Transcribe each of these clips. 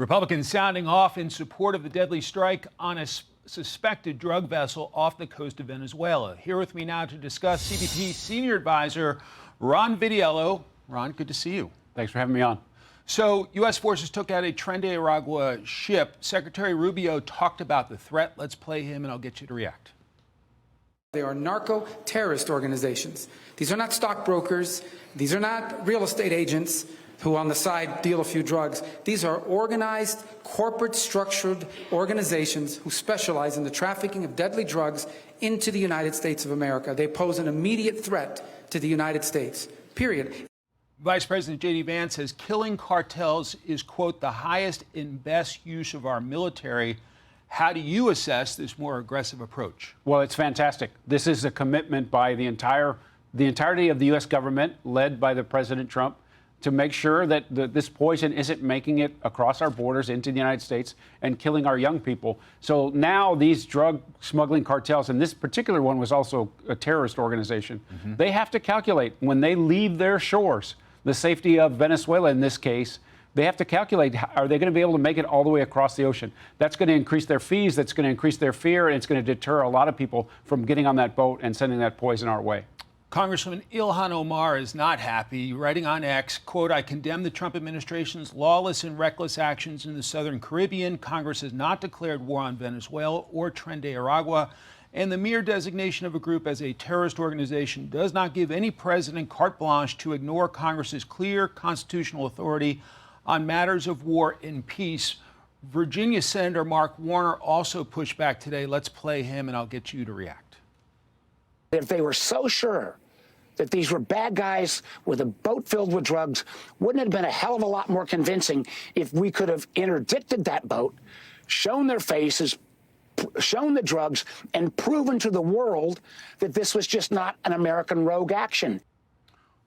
Republicans sounding off in support of the deadly strike on a suspected drug vessel off the coast of Venezuela. Here with me now to discuss, CBP Senior Advisor Ron Vitiello. Ron, good to see you. Thanks for having me on. So, U.S. forces took out a Tren de Aragua ship. Secretary Rubio talked about the threat. Let's play him, and I'll get you to react. They are narco-terrorist organizations. These are not stockbrokers. These are not real estate agents who on the side deal a few drugs. These are organized, corporate-structured organizations who specialize in the trafficking of deadly drugs into the United States of America. They pose an immediate threat to the United States, period. Vice President J.D. Vance says killing cartels is, quote, the highest and best use of our military. How do you assess this more aggressive approach? Well, it's fantastic. This is a commitment by the entirety of the U.S. government, led by the President Trump, to make sure that this poison isn't making it across our borders into the United States and killing our young people. So now these drug smuggling cartels, and this particular one was also a terrorist organization, they have to calculate when they leave their shores, the safety of Venezuela in this case. They have to calculate, are they going to be able to make it all the way across the ocean? That's going to increase their fees, that's going to increase their fear, and it's going to deter a lot of people from getting on that boat and sending that poison our way. Congressman Ilhan Omar is not happy, writing on X, quote, I condemn the Trump administration's lawless and reckless actions in the Southern Caribbean. Congress has not declared war on Venezuela or Tren de Aragua, and the mere designation of a group as a terrorist organization does not give any president carte blanche to ignore Congress's clear constitutional authority on matters of war and peace. Virginia Senator Mark Warner also pushed back today. Let's play him, and I'll get you to react. If they were so sure that these were bad guys with a boat filled with drugs, wouldn't it have been a hell of a lot more convincing if we could have interdicted that boat, shown their faces, shown the drugs, and proven to the world that this was just not an American rogue action?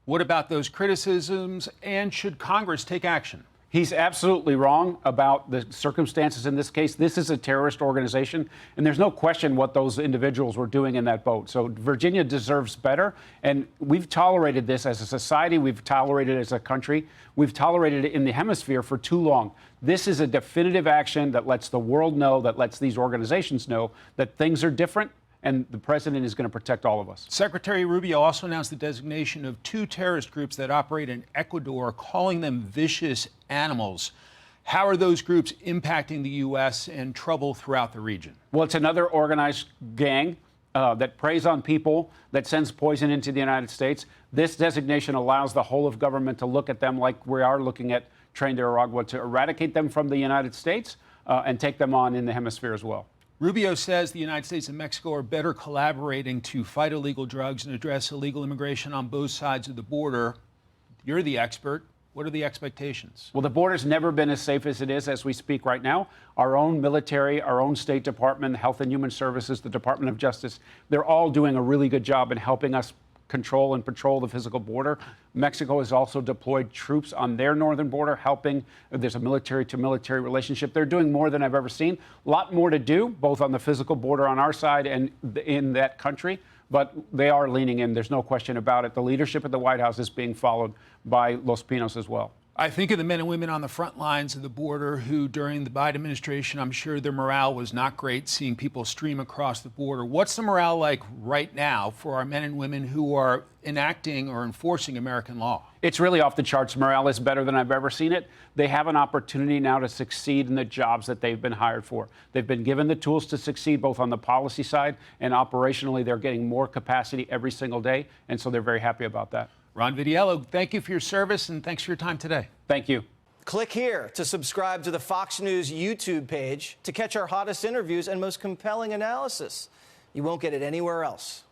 What about those criticisms, and should Congress take action? He's absolutely wrong about the circumstances in this case. This is a terrorist organization, and there's no question what those individuals were doing in that boat. So Virginia deserves better, and we've tolerated this as a society. We've tolerated it as a country. We've tolerated it in the hemisphere for too long. This is a definitive action that lets the world know, that lets these organizations know that things are different, and the president is going to protect all of us. Secretary Rubio also announced the designation of 2 terrorist groups that operate in Ecuador, calling them vicious animals. How are those groups impacting the U.S. and trouble throughout the region? Well, it's another organized gang that preys on people, that sends poison into the United States. This designation allows the whole of government to look at them like we are looking at Tren de Aragua, to eradicate them from the United States and take them on in the hemisphere as well. Rubio says the United States and Mexico are better collaborating to fight illegal drugs and address illegal immigration on both sides of the border. You're the expert. What are the expectations? Well, the border's never been as safe as it is as we speak right now. Our own military, our own State Department, Health and Human Services, the Department of Justice, they're all doing a really good job in helping us control and patrol the physical border. Mexico has also deployed troops on their northern border, helping. There's a military-to-military relationship. They're doing more than I've ever seen. A lot more to do, both on the physical border on our side and in that country, but they are leaning in. There's no question about it. The leadership at the White House is being followed by Los Pinos as well. I think of the men and women on the front lines of the border who, during the Biden administration, I'm sure their morale was not great, seeing people stream across the border. What's the morale like right now for our men and women who are enacting or enforcing American law? It's really off the charts. Morale is better than I've ever seen it. They have an opportunity now to succeed in the jobs that they've been hired for. They've been given the tools to succeed both on the policy side and operationally. They're getting more capacity every single day, and so they're very happy about that. Ron Vitiello, thank you for your service, and thanks for your time today. Thank you. Click here to subscribe to the Fox News YouTube page to catch our hottest interviews and most compelling analysis. You won't get it anywhere else.